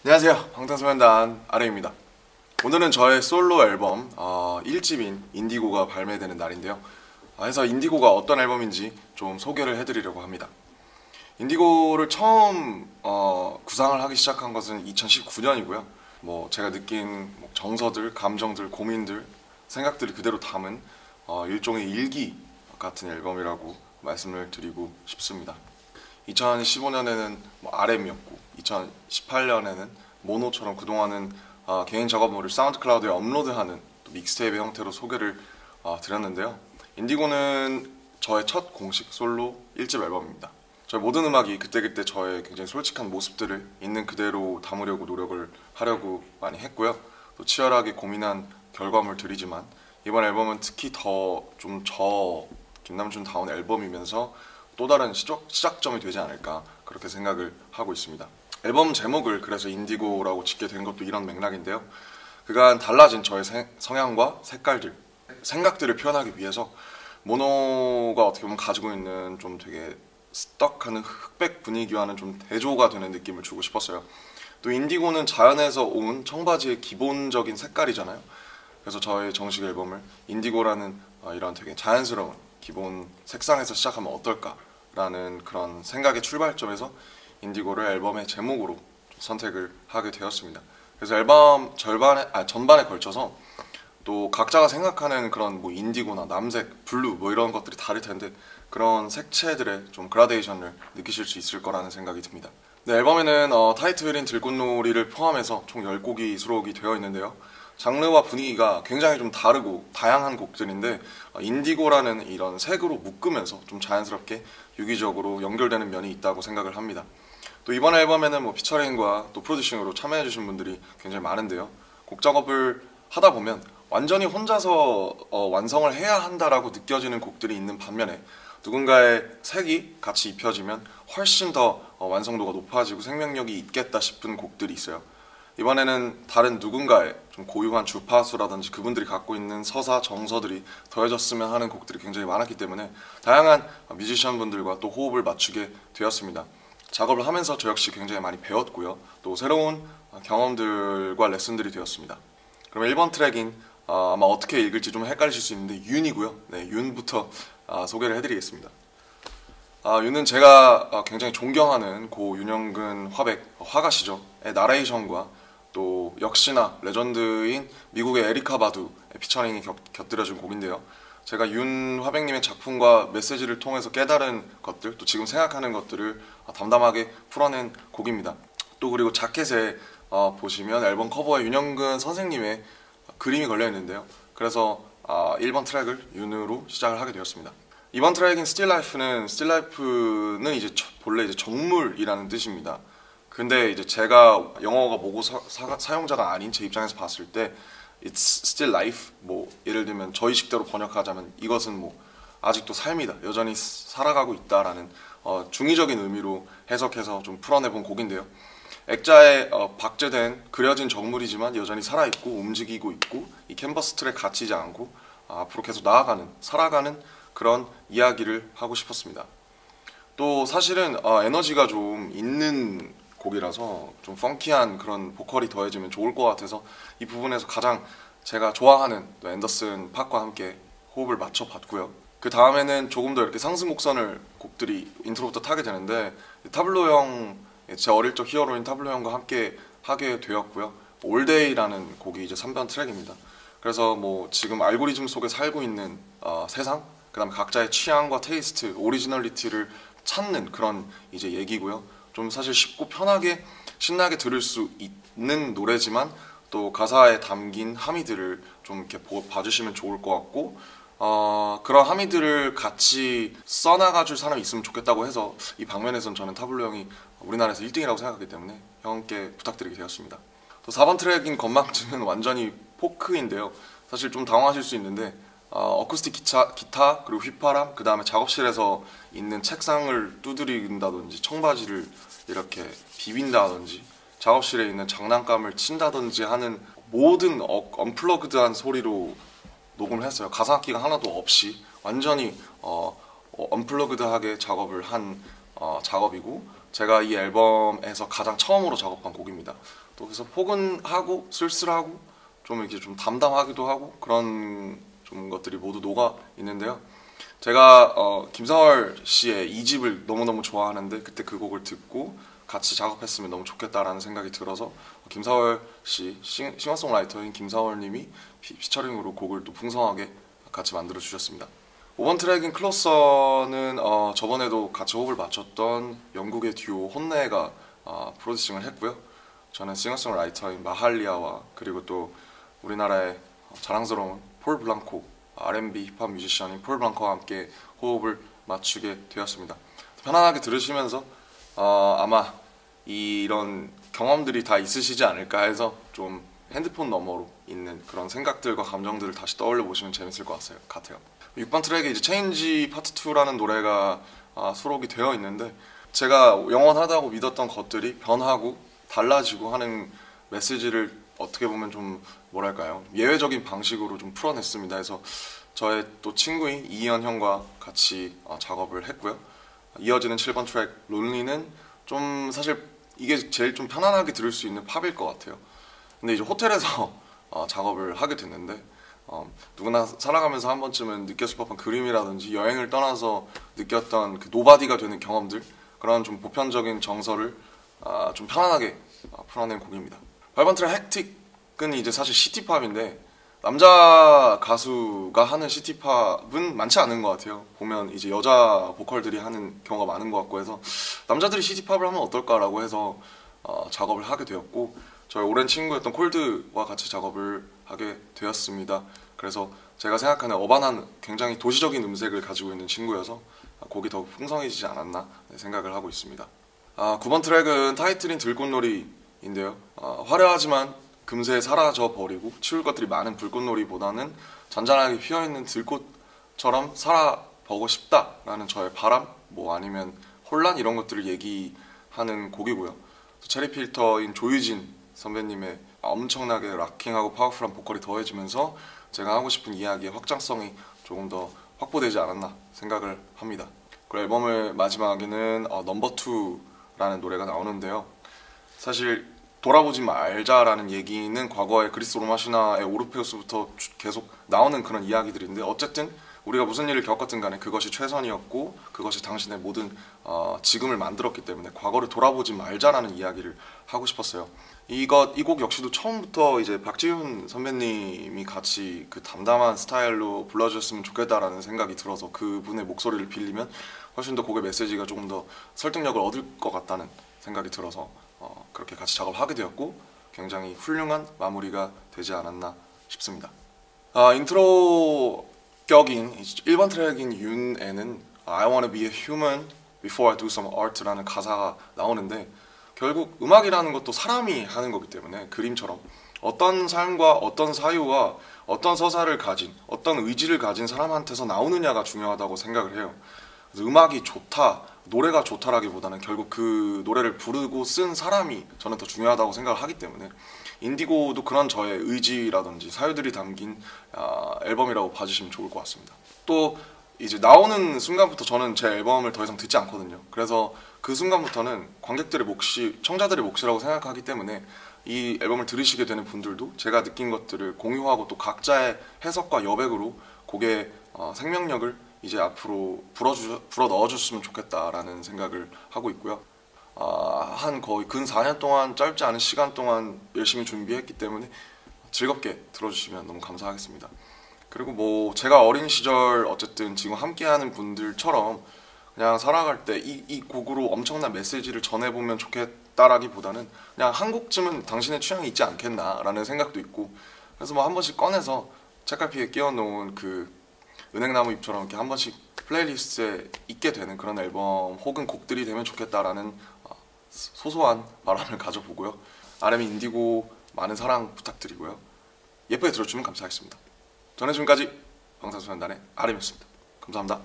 안녕하세요. 방탄소년단 아레입니다. 오늘은 저의 솔로 앨범 1집인 인디고가 발매되는 날인데요. 그래서 인디고가 어떤 앨범인지 좀 소개를 해드리려고 합니다. 인디고를 처음 구상을 하기 시작한 것은 2019년이고요. 제가 느낀 정서들, 감정들, 고민들, 생각들을 그대로 담은 일종의 일기 같은 앨범이라고 말씀을 드리고 싶습니다. 2015년에는 RM이었고 2018년에는 모노처럼 그동안은 개인 작업물을 사운드 클라우드에 업로드하는 믹스테이프 형태로 소개를 드렸는데요. 인디고는 저의 첫 공식 솔로 1집 앨범입니다. 저의 모든 음악이 그때그때 저의 굉장히 솔직한 모습들을 있는 그대로 담으려고 노력을 하려고 많이 했고요. 또 치열하게 고민한 결과물들이지만 이번 앨범은 특히 더 좀 김남준다운 앨범이면서 또 다른 시작점이 되지 않을까 그렇게 생각을 하고 있습니다. 앨범 제목을 그래서 인디고라고 짓게 된 것도 이런 맥락인데요. 그간 달라진 저의 성향과 색깔들, 생각들을 표현하기 위해서 모노가 어떻게 보면 가지고 있는 좀 되게 스떡하는 흑백 분위기와는 좀 대조가 되는 느낌을 주고 싶었어요. 또 인디고는 자연에서 온 청바지의 기본적인 색깔이잖아요. 그래서 저의 정식 앨범을 인디고라는 이런 되게 자연스러운 기본 색상에서 시작하면 어떨까라는 그런 생각의 출발점에서 인디고를 앨범의 제목으로 선택을 하게 되었습니다. 그래서 앨범 전반에 걸쳐서 또 각자가 생각하는 그런 인디고나 남색, 블루 이런 것들이 다를 텐데 그런 색채들의 좀 그라데이션을 느끼실 수 있을 거라는 생각이 듭니다. 네, 앨범에는 타이틀인 들꽃놀이를 포함해서 총 10곡이 수록이 되어 있는데요. 장르와 분위기가 굉장히 좀 다르고 다양한 곡들인데 인디고라는 이런 색으로 묶으면서 좀 자연스럽게 유기적으로 연결되는 면이 있다고 생각을 합니다. 또 이번 앨범에는 피처링과 또 프로듀싱으로 참여해주신 분들이 굉장히 많은데요. 곡 작업을 하다 보면 완전히 혼자서 완성을 해야 한다라고 느껴지는 곡들이 있는 반면에 누군가의 색이 같이 입혀지면 훨씬 더 완성도가 높아지고 생명력이 있겠다 싶은 곡들이 있어요. 이번에는 다른 누군가의 좀 고유한 주파수라든지 그분들이 갖고 있는 서사, 정서들이 더해졌으면 하는 곡들이 굉장히 많았기 때문에 다양한 뮤지션 분들과 또 호흡을 맞추게 되었습니다. 작업을 하면서 저 역시 굉장히 많이 배웠고요. 또 새로운 경험들과 레슨들이 되었습니다. 그럼 1번 트랙인 아마 어떻게 읽을지 좀 헷갈리실 수 있는데 윤이고요. 네, 윤부터 소개를 해드리겠습니다. 윤은 제가 굉장히 존경하는 고 윤영근 화가시죠. 나레이션과 또 역시나 레전드인 미국의 에리카 바두의 피처링이 곁들여진 곡인데요. 제가 윤 화백님의 작품과 메시지를 통해서 깨달은 것들, 또 지금 생각하는 것들을 담담하게 풀어낸 곡입니다. 또 그리고 자켓에 보시면 앨범 커버에 윤영근 선생님의 그림이 걸려 있는데요. 그래서 1번 트랙을 윤으로 시작을 하게 되었습니다. 이번 트랙인 Still Life는 이제 본래 이제 정물이라는 뜻입니다. 근데 이제 제가 영어가 모고 사용자가 아닌 제 입장에서 봤을 때 It's still life. 예를 들면 저희 식대로 번역하자면 이것은 아직도 삶이다. 여전히 살아가고 있다라는 중의적인 의미로 해석해서 좀 풀어내본 곡인데요. 액자에 박제된 그려진 정물이지만 여전히 살아있고 움직이고 있고 이 캔버스 틀에 갇히지 않고 앞으로 계속 살아가는 그런 이야기를 하고 싶었습니다. 또 사실은 에너지가 좀 있는 곡이라서 좀 펑키한 그런 보컬이 더해지면 좋을 것 같아서 이 부분에서 가장 제가 좋아하는 또 앤더슨 팍과 함께 호흡을 맞춰봤고요. 그 다음에는 조금 더 이렇게 상승 곡선을 곡들이 인트로부터 타게 되는데 타블로 형, 제 어릴 적 히어로인 타블로 형과 함께 하게 되었고요. 올데이라는 곡이 이제 3번 트랙입니다. 그래서 지금 알고리즘 속에 살고 있는 세상, 그 다음에 각자의 취향과 테이스트, 오리지널리티를 찾는 그런 이제 얘기고요. 좀 사실 쉽고 편하게 신나게 들을 수 있는 노래지만 또 가사에 담긴 함의들을 좀 이렇게 봐주시면 좋을 것 같고 그런 함의들을 같이 써나가줄 사람이 있으면 좋겠다고 해서 이 방면에선 저는 타블로 형이 우리나라에서 1등이라고 생각하기 때문에 형께 부탁드리게 되었습니다. 또 4번 트랙인 건망증은 완전히 포크인데요. 사실 좀 당황하실 수 있는데 어쿠스틱 기타 그리고 휘파람, 그 다음에 작업실에서 있는 책상을 두드린다든지 청바지를 이렇게 비빈다든지 작업실에 있는 장난감을 친다든지 하는 모든 언플러그드한 소리로 녹음을 했어요. 가상악기가 하나도 없이 완전히 언플러그드하게 작업을 한 작업이고 제가 이 앨범에서 가장 처음으로 작업한 곡입니다. 또 그래서 포근하고 쓸쓸하고 좀 이렇게 좀 담담하기도 하고 그런 좀 것들이 모두 녹아 있는데요. 제가 김사월 씨의 2집을 너무너무 좋아하는데 그때 그 곡을 듣고 같이 작업했으면 너무 좋겠다라는 생각이 들어서 김사월 씨, 싱어송라이터인 김사월 님이 피처링으로 곡을 또 풍성하게 같이 만들어 주셨습니다. 5번 트랙인 클로서는 저번에도 같이 호흡을 맞췄던 영국의 듀오 혼내가 프로듀싱을 했고요. 저는 싱어송라이터인 마할리아와 그리고 또 우리나라의 자랑스러운 폴 블랑코, R&B 힙합 뮤지션인 폴 블랑코와 함께 호흡을 맞추게 되었습니다. 편안하게 들으시면서 아마 이런 경험들이 다 있으시지 않을까 해서 좀 핸드폰 너머로 있는 그런 생각들과 감정들을 다시 떠올려 보시면 재밌을 것 같아요. 6번 트랙에 이제 체인지 파트 2라는 노래가 수록이 되어 있는데 제가 영원하다고 믿었던 것들이 변하고 달라지고 하는 메시지를 어떻게 보면 좀 뭐랄까요, 예외적인 방식으로 좀 풀어냈습니다. 그래서 저의 또 친구인 이현 형과 같이 작업을 했고요. 이어지는 7번 트랙 론리는 좀 사실 이게 제일 좀 편안하게 들을 수 있는 팝일 것 같아요. 근데 이제 호텔에서 작업을 하게 됐는데 누구나 살아가면서 한 번쯤은 느꼈을 법한 그림이라든지 여행을 떠나서 느꼈던 그 노바디가 되는 경험들, 그런 좀 보편적인 정서를 좀 편안하게 풀어낸 곡입니다. 8번 트랙 헥틱은 이제 사실 시티팝인데 남자 가수가 하는 시티팝은 많지 않은 것 같아요. 보면 이제 여자 보컬들이 하는 경우가 많은 것 같고 해서 남자들이 시티팝을 하면 어떨까라고 해서 작업을 하게 되었고, 저희 오랜 친구였던 콜드와 같이 작업을 하게 되었습니다. 그래서 제가 생각하는 어반한 굉장히 도시적인 음색을 가지고 있는 친구여서 곡이 더욱 풍성해지지 않았나 생각을 하고 있습니다. 9번 트랙은 타이틀인 들꽃놀이인데요. 화려하지만 금세 사라져 버리고 치울 것들이 많은 불꽃놀이보다는 잔잔하게 피어있는 들꽃처럼 살아보고 싶다라는 저의 바람, 뭐 아니면 혼란, 이런 것들을 얘기하는 곡이고요. 체리필터인 조유진 선배님의 엄청나게 락킹하고 파워풀한 보컬이 더해지면서 제가 하고 싶은 이야기의 확장성이 조금 더 확보되지 않았나 생각을 합니다. 그리고 앨범의 마지막에는 넘버 2라는 노래가 나오는데요. 사실 돌아보지 말자라는 얘기는 과거의 그리스 로마 신화의 오르페우스부터 계속 나오는 그런 이야기들인데, 어쨌든 우리가 무슨 일을 겪었든 간에 그것이 최선이었고 그것이 당신의 모든 지금을 만들었기 때문에 과거를 돌아보지 말자라는 이야기를 하고 싶었어요. 이 곡 역시도 처음부터 이제 박지훈 선배님이 같이 그 담담한 스타일로 불러주셨으면 좋겠다라는 생각이 들어서 그분의 목소리를 빌리면 훨씬 더 곡의 메시지가 조금 더 설득력을 얻을 것 같다는 생각이 들어서 그렇게 같이 작업을 하게 되었고 굉장히 훌륭한 마무리가 되지 않았나 싶습니다. 인트로 격인 1번 트랙인 윤에는 I wanna be a human before I do some art라는 가사가 나오는데, 결국 음악이라는 것도 사람이 하는 거기 때문에 그림처럼 어떤 삶과 어떤 사유와 어떤 서사를 가진, 어떤 의지를 가진 사람한테서 나오느냐가 중요하다고 생각을 해요. 그래서 음악이 좋다, 노래가 좋다라기보다는 결국 그 노래를 부르고 쓴 사람이 저는 더 중요하다고 생각을 하기 때문에 인디고도 그런 저의 의지라든지 사유들이 담긴 앨범이라고 봐주시면 좋을 것 같습니다. 또 이제 나오는 순간부터 저는 제 앨범을 더 이상 듣지 않거든요. 그래서 그 순간부터는 관객들의 몫이, 청자들의 몫이라고 생각하기 때문에 이 앨범을 들으시게 되는 분들도 제가 느낀 것들을 공유하고 또 각자의 해석과 여백으로 곡의 생명력을 이제 앞으로 불어 넣어줬으면 좋겠다라는 생각을 하고 있고요. 한 거의 근 4년 동안, 짧지 않은 시간 동안 열심히 준비했기 때문에 즐겁게 들어주시면 너무 감사하겠습니다. 그리고 뭐 제가 어린 시절 어쨌든 지금 함께하는 분들처럼 그냥 살아갈 때 이 곡으로 엄청난 메시지를 전해보면 좋겠다라기보다는 그냥 한 곡쯤은 당신의 취향이 있지 않겠나라는 생각도 있고, 그래서 뭐 한 번씩 꺼내서 책갈피에 끼워놓은 그 은행나무 잎처럼 이렇게 한 번씩 플레이리스트에 있게 되는 그런 앨범 혹은 곡들이 되면 좋겠다라는 소소한 바람을 가져보고요. RM 인디고 많은 사랑 부탁드리고요. 예쁘게 들어주면 감사하겠습니다. 저는 지금까지 방탄소년단의 RM이었습니다. 감사합니다.